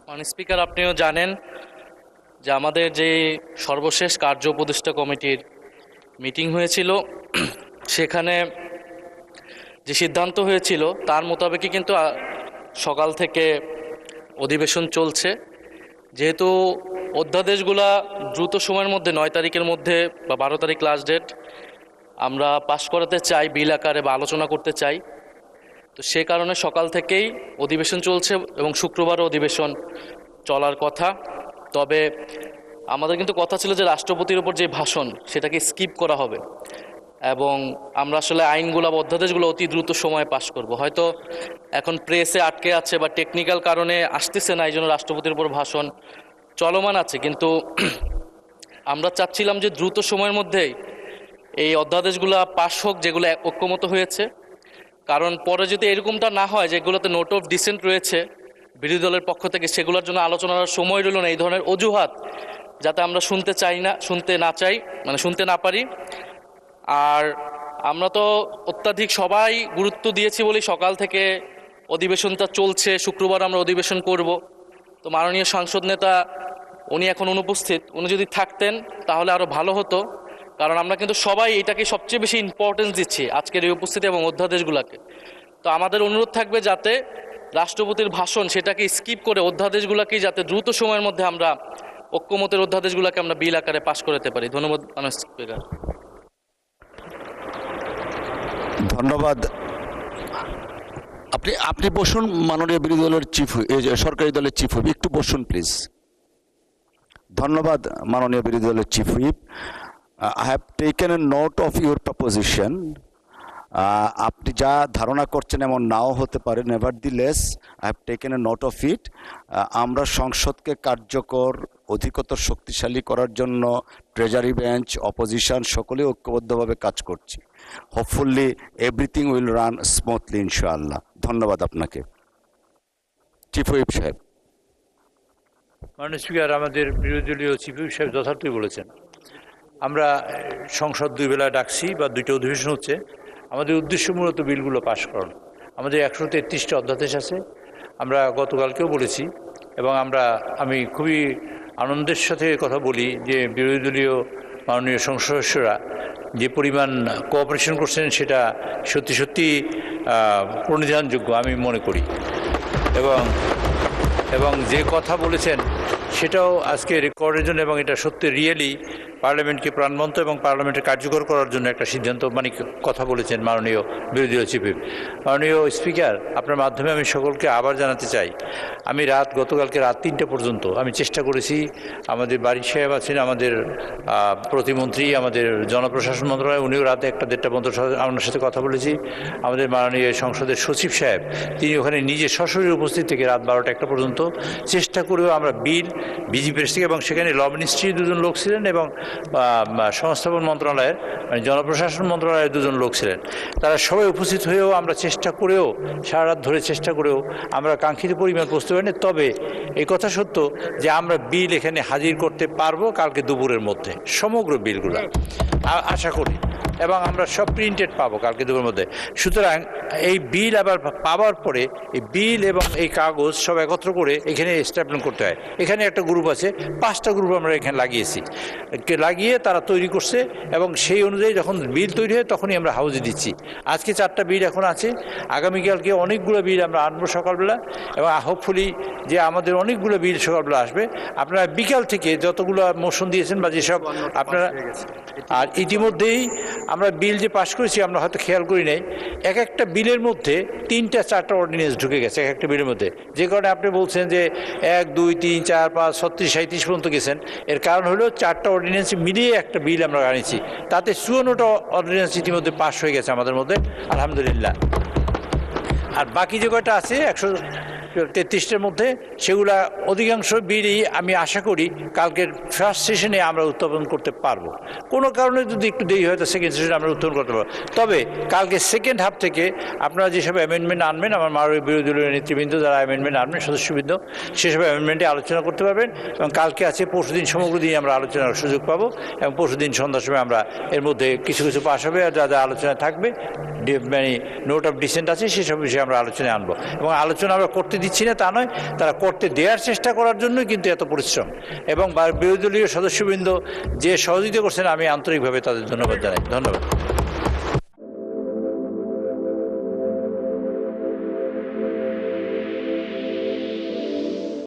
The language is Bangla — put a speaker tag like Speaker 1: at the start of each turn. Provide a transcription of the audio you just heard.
Speaker 1: স্পিকার, আপনিও জানেন যে আমাদের যে সর্বশেষ কার্য উপদেষ্টা কমিটির মিটিং হয়েছিল সেখানে যে সিদ্ধান্ত হয়েছিল তার মোতাবেকই কিন্তু সকাল থেকে অধিবেশন চলছে। যেহেতু অধ্যাদেশগুলা দ্রুত সময়ের মধ্যে 9 তারিখের মধ্যে বা 12 তারিখ লাস্ট ডেট আমরা পাশ করাতে চাই, বিল আকারে বা আলোচনা করতে চাই। তো সে কারণে সকাল থেকেই অধিবেশন চলছে এবং শুক্রবারও অধিবেশন চলার কথা। তবে আমাদের কিন্তু কথা ছিল যে রাষ্ট্রপতির উপর যে ভাষণ সেটাকে স্কিপ করা হবে এবং আমরা আসলে আইনগুলো বা অধ্যাদেশগুলো অতি দ্রুত সময়ে পাশ করব। হয়তো এখন প্রেসে আটকে আছে বা টেকনিক্যাল কারণে আসতেছে না, এই জন্য রাষ্ট্রপতির উপর ভাষণ চলমান আছে, কিন্তু আমরা চাচ্ছিলাম যে দ্রুত সময়ের মধ্যেই এই অধ্যাদেশগুলো পাশ হোক যেগুলো ঐক্যমত হয়েছে। কারণ পরে যদি এরকমটা না হয় যেগুলোতে নোট অফ ডিসেন্ট রয়েছে বিরোধী দলের পক্ষ থেকে, সেগুলোর জন্য আলোচনার সময় রইল না, এই ধরনের অজুহাত যাতে আমরা শুনতে না পারি। আর আমরা তো অত্যাধিক সবাই গুরুত্ব দিয়েছি বলেই সকাল থেকে অধিবেশনটা চলছে। শুক্রবার আমরা অধিবেশন করব। তো মাননীয় সাংসদ নেতা উনি এখন অনুপস্থিত, উনি যদি থাকতেন তাহলে আরও ভালো হতো। কারণ আমরা কিন্তু সবাই এটাকে সবচেয়ে বেশি ইম্পর্টেন্স দিচ্ছি, আজকের এই উপস্থিতি এবং অধ্যাদেশগুলোকে। তো আমাদের অনুরোধ থাকবে যাতে রাষ্ট্রপতির ভাষণ সেটাকে স্কিপ করে অধ্যাদেশগুলোকেই যাতে দ্রুত সময়ের মধ্যে আমরা ঐক্যমতের অধ্যাদেশগুলোকে আমরা বিল আকারে পাশ করতে পারি। ধন্যবাদ মাননীয় স্পিকার।
Speaker 2: ধন্যবাদ। আপনি আপনি বসুন, মাননীয় বিরোধী দলের চিফ, সরকারি দলের চিফ হুইপ, একটু বসুন প্লিজ। ধন্যবাদ মাননীয় বিরোধী দলের chief whip. I have taken A note of your proposition. আপনি যা ধারণা করছেন এমন নাও হতে পারে, নেভারদিলেস I have taken A note of it. আমরা সংসদকে কার্যকর, অধিকতর শক্তিশালী করার জন্য ট্রেজারি বেঞ্চ, অপোজিশন সকলে ঐক্যবদ্ধভাবে কাজ করছি। Hopefully everything will run smoothly ইনশাআল্লাহ। ধন্যবাদ আপনাকে, চিফ হুইপ সাহেব।
Speaker 3: মাননীয় স্পিকার, আমাদের বিরোধী দলীয় চিফ হুইপ সাহেব যথার্থই বলেছেন। আমরা সংসদ 2 বেলা ডাকছি বা 2টা অধিবেশন হচ্ছে। আমাদের উদ্দেশ্য মূলত বিলগুলো পাশ করানো। আমাদের 133টা অধ্যাদেশ আছে, আমরা গতকালকেও বলেছি। এবং আমি খুবই আনন্দের সাথে কথা বলি যে বিরোধী দলীয় মাননীয় সংসদ সদস্যরা যে পরিমাণ কোঅপারেশন করছেন সেটা সত্যি সত্যি প্রণিধানযোগ্য আমি মনে করি। এবং যে কথা বলেছেন সেটাও আজকে রেকর্ডের জন্য, এবং এটা সত্যি রিয়েলি পার্লামেন্টকে প্রাণবন্ত এবং পার্লামেন্টে কার্যকর করার জন্য একটা সিদ্ধান্ত কথা বলেছেন মাননীয় বিরোধী দলীয় চিফ হুইপ। মাননীয় স্পিকার, আপনার মাধ্যমে আমি সকলকে আবার জানাতে চাই, আমি গতকালকে রাত 3টা পর্যন্ত আমি চেষ্টা করেছি। আমাদের বাড়ি সাহেব আছেন, আমাদের প্রতিমন্ত্রী, আমাদের জনপ্রশাসন মন্ত্রণালয়, উনিও রাতে 1টা-1:30 পর্যন্ত আপনার সাথে কথা বলেছি। আমাদের মাননীয় সংসদের সচিব সাহেব তিনি ওখানে নিজে সশরীরে উপস্থিত থেকে রাত 12টা-1টা পর্যন্ত চেষ্টা করেও আমরা বিল বিজেপির থেকে, এবং সেখানে ল মিনিস্ট্রির 2জন লোক ছিলেন এবং সংস্থাপন মন্ত্রণালয়ের জনপ্রশাসন মন্ত্রণালয়ের 2জন লোক ছিলেন, তারা সবাই উপস্থিত হয়েও আমরা চেষ্টা করেও সারা রাত ধরে চেষ্টা করেও আমরা কাঙ্ক্ষিত পরিমাণ প্রস্তুত হয়নি। তবে এই কথা সত্য যে আমরা বিল এখানে হাজির করতে পারবো কালকে দুপুরের মধ্যে, সমগ্র বিলগুলো আশা করি, এবং আমরা সব প্রিন্টেড পাবো কালকে দুপুরের মধ্যে। সুতরাং এই বিল আবার পাওয়ার পরে এই বিল এবং এই কাগজ সব একত্র করে এখানে স্ট্যাপলিং করতে হয়। এখানে একটা গ্রুপ আছে, 5টা গ্রুপ আমরা এখানে লাগিয়ে তারা তৈরি করছে, এবং সেই অনুযায়ী যখন বিল তৈরি হয় তখনই আমরা হাউজে দিচ্ছি। আজকে 4টা বিল এখন আছে, আগামীকালকে অনেকগুলো বিল আমরা আনবো সকালবেলা, এবং হোপফুলি যে আমাদের অনেকগুলো বিল সকালবেলা আসবে। আপনারা বিকাল থেকে যতগুলো মোশন দিয়েছেন বা যেসব আপনারা, আর ইতিমধ্যেই আমরা বিল যে পাশ করেছি আমরা হয়তো খেয়াল করি নাই, একটা বিলের মধ্যে 3টা-4টা অর্ডিন্যান্স ঢুকে গেছে একটা বিলের মধ্যে, যে কারণে আপনি বলছেন যে 1, 2, 3, 4, 5, 36, 37 পর্যন্ত গেছেন। এর কারণ হলো 4টা অর্ডিন্যান্স মিলিয়ে একটা বিল আমরা আনিছি, তাতে 54টা অর্ডিন্যান্স ইতিমধ্যে পাশ হয়ে গেছে আমাদের মধ্যে, আলহামদুলিল্লাহ। আর বাকি যে কয়টা আছে 133টার মধ্যে, সেগুলা অধিকাংশ বিলই আমি আশা করি কালকের ফার্স্ট সেশনে আমরা উত্থাপন করতে পারবো। কোনো কারণে যদি একটু দেরি হয় তো সেকেন্ড সেশনে আমরা উত্থাপন করতে পারবো। তবে কালকে সেকেন্ড হাফ থেকে আপনারা যেসব অ্যামেন্ডমেন্ট আনবেন, আমার মাননীয় বিরোধী দলীয় নেতৃবৃন্দ যারা অ্যামেন্ডমেন্ট আনবেন, সদস্যবৃন্দ, সেসব অ্যামেন্ডমেন্টে আলোচনা করতে পারবেন। এবং কালকে আছে পরশুদিন, সমগ্র দিন আমরা আলোচনার সুযোগ পাবো, এবং পরশুদিন সন্ধ্যার সময় আমরা এর মধ্যে কিছু কিছু পাশ হবে, আর যা যা আলোচনায় থাকবে মানে নোট অফ ডিসেন্ট আছে সেসব বিষয়ে আমরা আলোচনায় আনবো, এবং আলোচনা আমরা করতে দিচ্ছি না তা নয়, তারা করতে দেওয়ার চেষ্টা করার জন্যই কিন্তু এত পরিশ্রম। এবং বিরোধী দলীয় সদস্যবৃন্দ যে সহযোগিতা করছেন, আমি আন্তরিকভাবে তাদের ধন্যবাদ জানাই। ধন্যবাদ।